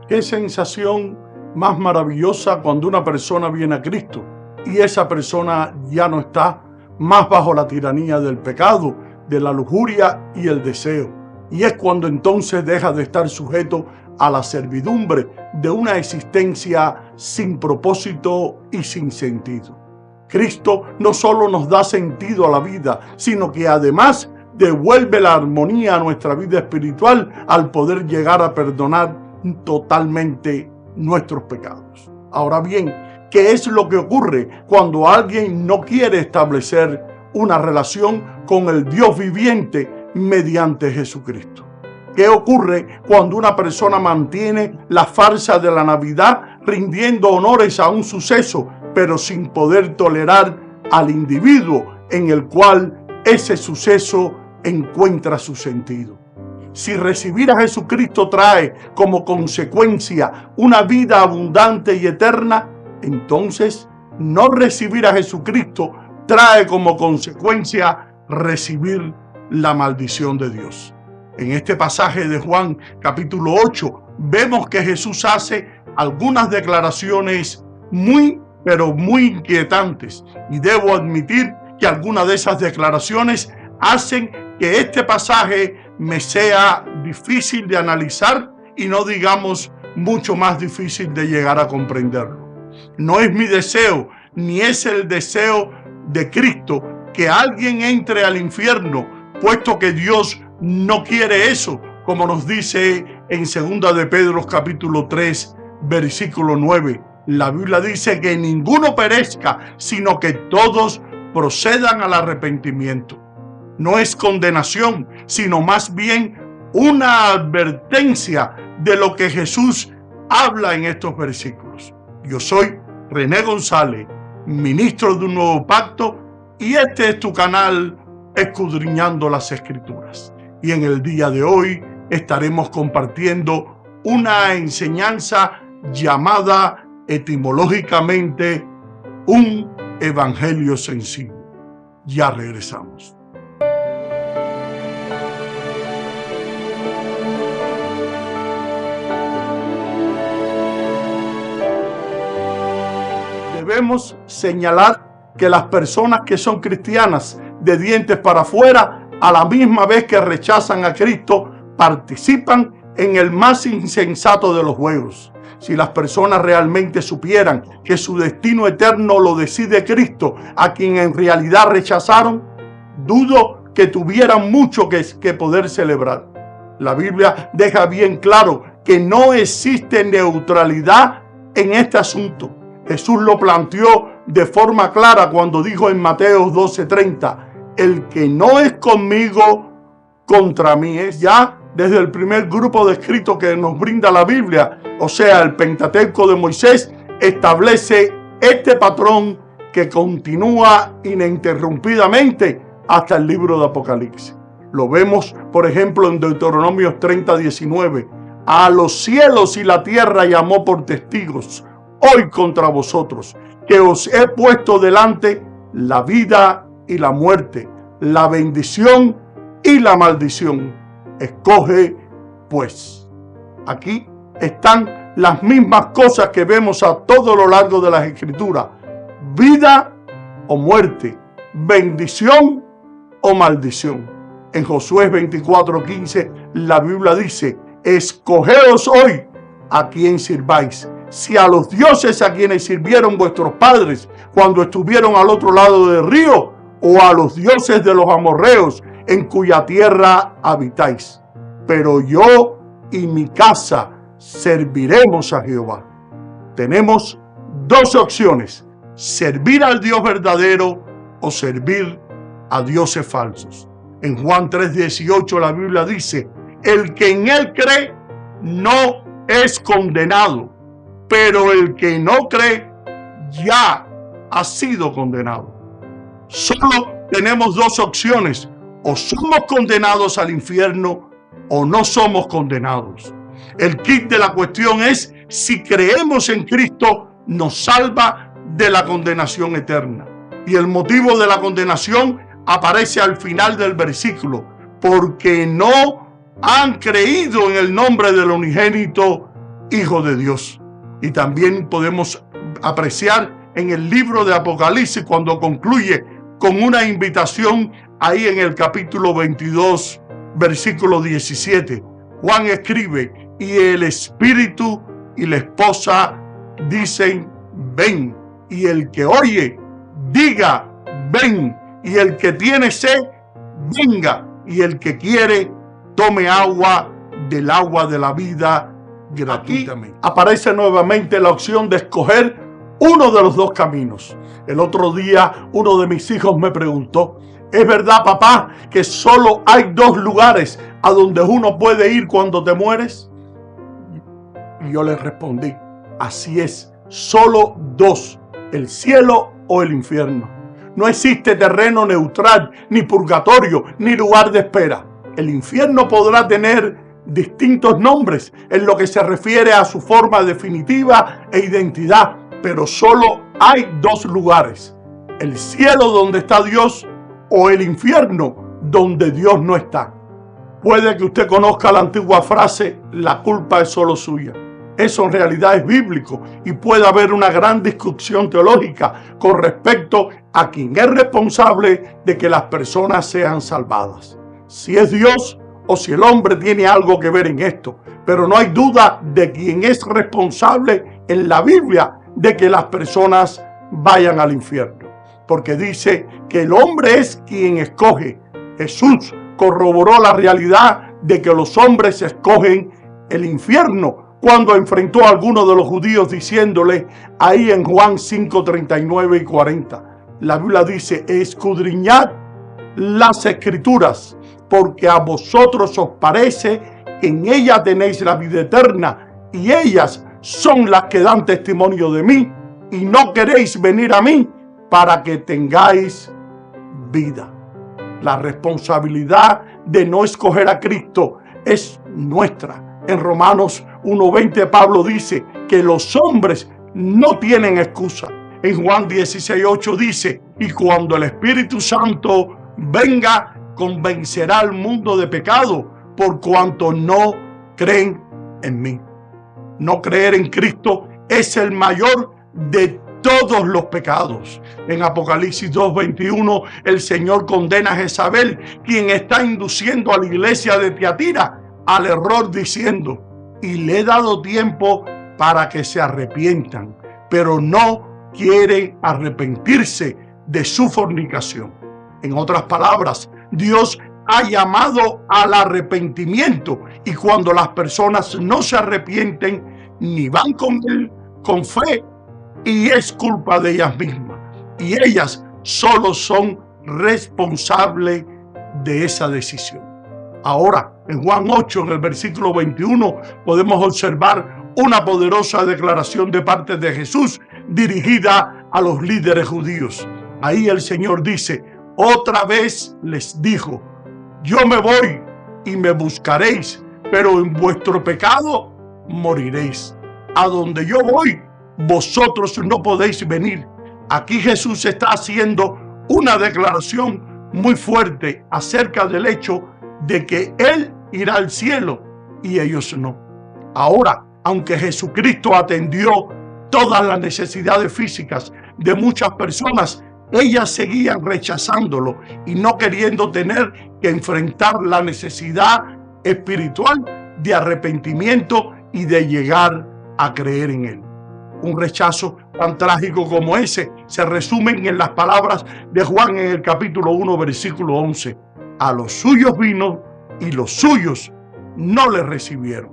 Qué sensación más maravillosa cuando una persona viene a Cristo y esa persona ya no está más bajo la tiranía del pecado, de la lujuria y el deseo. Y es cuando entonces deja de estar sujeto a la servidumbre de una existencia sin propósito y sin sentido. Cristo no solo nos da sentido a la vida, sino que además devuelve la armonía a nuestra vida espiritual al poder llegar a perdonar totalmente nuestros pecados. Ahora bien, ¿qué es lo que ocurre cuando alguien no quiere establecer una relación con el Dios viviente mediante Jesucristo? ¿Qué ocurre cuando una persona mantiene la farsa de la Navidad rindiendo honores a un suceso, pero sin poder tolerar al individuo en el cual ese suceso encuentra su sentido? Si recibir a Jesucristo trae como consecuencia una vida abundante y eterna, entonces no recibir a Jesucristo trae como consecuencia recibir la maldición de Dios. En este pasaje de Juan capítulo 8 vemos que Jesús hace algunas declaraciones muy inquietantes, y debo admitir que algunas de esas declaraciones hacen que este pasaje me sea difícil de analizar y no digamos mucho más difícil de llegar a comprenderlo. No es mi deseo, ni es el deseo de Cristo que alguien entre al infierno, puesto que Dios no quiere eso, como nos dice en 2 de Pedro capítulo 3, versículo 9. La Biblia dice que ninguno perezca, sino que todos procedan al arrepentimiento. No es condenación, sino más bien una advertencia de lo que Jesús habla en estos versículos. Yo soy René González, ministro de un nuevo pacto, y este es tu canal Escudriñando las Escrituras. Y en el día de hoy estaremos compartiendo una enseñanza llamada etimológicamente un evangelio sencillo. Ya regresamos. Debemos señalar que las personas que son cristianas de dientes para afuera, a la misma vez que rechazan a Cristo, participan en el más insensato de los juegos. Si las personas realmente supieran que su destino eterno lo decide Cristo, a quien en realidad rechazaron, dudo que tuvieran mucho que poder celebrar. La Biblia deja bien claro que no existe neutralidad en este asunto. Jesús lo planteó de forma clara cuando dijo en Mateo 12:30, el que no es conmigo, contra mí es. Ya desde el primer grupo de escritos que nos brinda la Biblia, o sea, el Pentateuco de Moisés, establece este patrón que continúa ininterrumpidamente hasta el libro de Apocalipsis. Lo vemos, por ejemplo, en Deuteronomio 30:19. A los cielos y la tierra llamó por testigos hoy contra vosotros, que os he puesto delante la vida y la muerte, la bendición y la maldición. Escoge, pues. Aquí están las mismas cosas que vemos a todo lo largo de las Escrituras: vida o muerte, bendición o maldición. En Josué 24:15 la Biblia dice: escogeos hoy a quién sirváis, si a los dioses a quienes sirvieron vuestros padres cuando estuvieron al otro lado del río, o a los dioses de los amorreos en cuya tierra habitáis. Pero yo y mi casa serviremos a Jehová. Tenemos dos opciones: servir al Dios verdadero o servir a dioses falsos. En Juan 3:18 la Biblia dice: el que en él cree no es condenado, pero el que no cree ya ha sido condenado. Solo tenemos dos opciones: o somos condenados al infierno o no somos condenados. El kit de la cuestión es si creemos en Cristo, nos salva de la condenación eterna. Y el motivo de la condenación aparece al final del versículo: porque no han creído en el nombre del unigénito Hijo de Dios. Y también podemos apreciar en el libro de Apocalipsis cuando concluye con una invitación ahí en el capítulo 22, versículo 17. Juan escribe: y el Espíritu y la esposa dicen: ven. Y el que oye, diga: ven. Y el que tiene sed, venga. Y el que quiere, tome agua del agua de la vida gratuitamente. Aquí aparece nuevamente la opción de escoger uno de los dos caminos. El otro día uno de mis hijos me preguntó: ¿es verdad, papá, que solo hay dos lugares a donde uno puede ir cuando te mueres? Y yo le respondí: así es, solo dos, el cielo o el infierno. No existe terreno neutral, ni purgatorio, ni lugar de espera. El infierno podrá tener distintos nombres en lo que se refiere a su forma definitiva e identidad, pero solo hay dos lugares: el cielo donde está Dios o el infierno donde Dios no está. Puede que usted conozca la antigua frase: la culpa es solo suya. Eso en realidad es bíblico y puede haber una gran discusión teológica con respecto a quién es responsable de que las personas sean salvadas. Si es Dios o si el hombre tiene algo que ver en esto. Pero no hay duda de quién es responsable en la Biblia de que las personas vayan al infierno. Porque dice que el hombre es quien escoge. Jesús corroboró la realidad de que los hombres escogen el infierno cuando enfrentó a algunos de los judíos diciéndole ahí en Juan 5, 39 y 40. La Biblia dice: escudriñad las Escrituras, porque a vosotros os parece que en ellas tenéis la vida eterna, y ellas son las que dan testimonio de mí, y no queréis venir a mí para que tengáis vida. La responsabilidad de no escoger a Cristo es nuestra. En Romanos 1:20 Pablo dice que los hombres no tienen excusa. En Juan 16:8 dice: y cuando el Espíritu Santo venga, convencerá al mundo de pecado, por cuanto no creen en mí. No creer en Cristo es el mayor de todos los pecados. En Apocalipsis 2:21 el Señor condena a Jezabel, quien está induciendo a la iglesia de Tiatira al error, diciendo: y le he dado tiempo para que se arrepientan, pero no quiere arrepentirse de su fornicación. En otras palabras, Dios ha llamado al arrepentimiento, y cuando las personas no se arrepienten ni van con Él con fe, y es culpa de ellas mismas, y ellas solo son responsables de esa decisión. Ahora, en Juan 8, en el versículo 21, podemos observar una poderosa declaración de parte de Jesús dirigida a los líderes judíos. Ahí el Señor dice: otra vez les dijo: yo me voy y me buscaréis, pero en vuestro pecado moriréis. A donde yo voy, vosotros no podéis venir. Aquí Jesús está haciendo una declaración muy fuerte acerca del hecho de que Él irá al cielo y ellos no. Ahora, aunque Jesucristo atendió todas las necesidades físicas de muchas personas, ellas seguían rechazándolo y no queriendo tener que enfrentar la necesidad espiritual de arrepentimiento y de llegar a creer en Él. Un rechazo tan trágico como ese se resumen en las palabras de Juan en el capítulo 1, versículo 11. A los suyos vino y los suyos no le recibieron.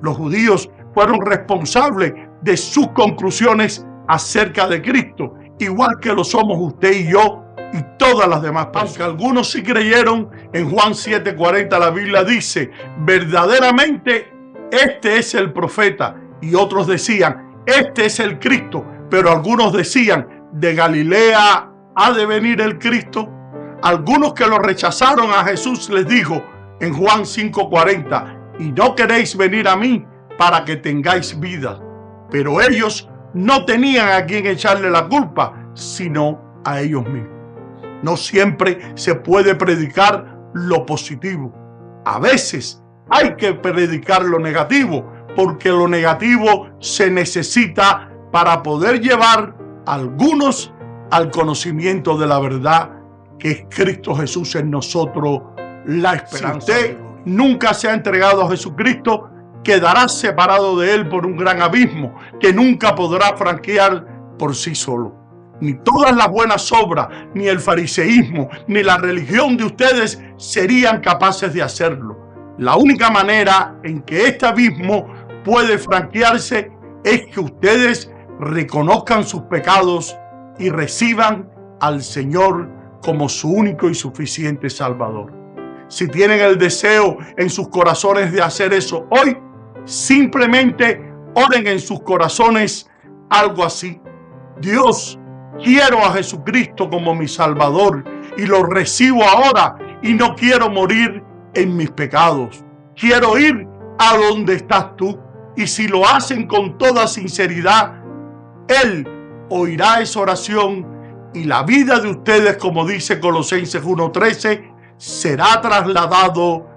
Los judíos fueron responsables de sus conclusiones acerca de Cristo, igual que lo somos usted y yo y todas las demás personas. Aunque algunos sí creyeron, en Juan 7:40 la Biblia dice: verdaderamente este es el profeta, y otros decían: este es el Cristo, pero algunos decían: ¿de Galilea ha de venir el Cristo? Algunos que lo rechazaron a Jesús les dijo en Juan 5:40: y no queréis venir a mí para que tengáis vida. Pero ellos no tenían a quien echarle la culpa, sino a ellos mismos. No siempre se puede predicar lo positivo. A veces hay que predicar lo negativo, porque lo negativo se necesita para poder llevar a algunos al conocimiento de la verdad, que es Cristo Jesús en nosotros, la esperanza. Si usted nunca se ha entregado a Jesucristo, quedará separado de Él por un gran abismo que nunca podrá franquear por sí solo. Ni todas las buenas obras, ni el fariseísmo, ni la religión de ustedes serían capaces de hacerlo. La única manera en que este abismo puede franquearse es que ustedes reconozcan sus pecados y reciban al Señor como su único y suficiente Salvador. Si tienen el deseo en sus corazones de hacer eso hoy, simplemente oren en sus corazones algo así: Dios, quiero a Jesucristo como mi Salvador y lo recibo ahora, y no quiero morir en mis pecados. Quiero ir a donde estás tú. Y si lo hacen con toda sinceridad, Él oirá esa oración y la vida de ustedes, como dice Colosenses 1:13, será trasladado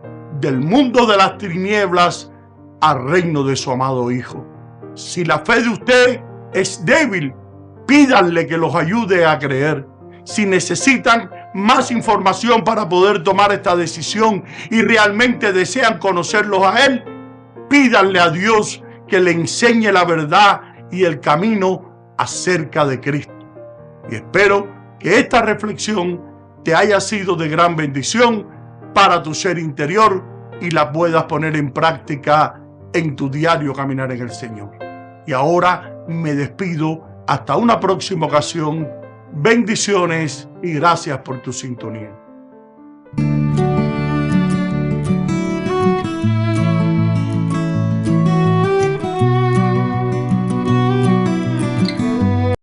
del mundo de las tinieblas al reino de su amado Hijo. Si la fe de usted es débil, pídanle que los ayude a creer. Si necesitan más información para poder tomar esta decisión y realmente desean conocerlos a Él, pídanle a Dios que le enseñe la verdad y el camino acerca de Cristo. Y espero que esta reflexión te haya sido de gran bendición para tu ser interior y la puedas poner en práctica en tu diario caminar en el Señor. Y ahora me despido hasta una próxima ocasión. Bendiciones y gracias por tu sintonía.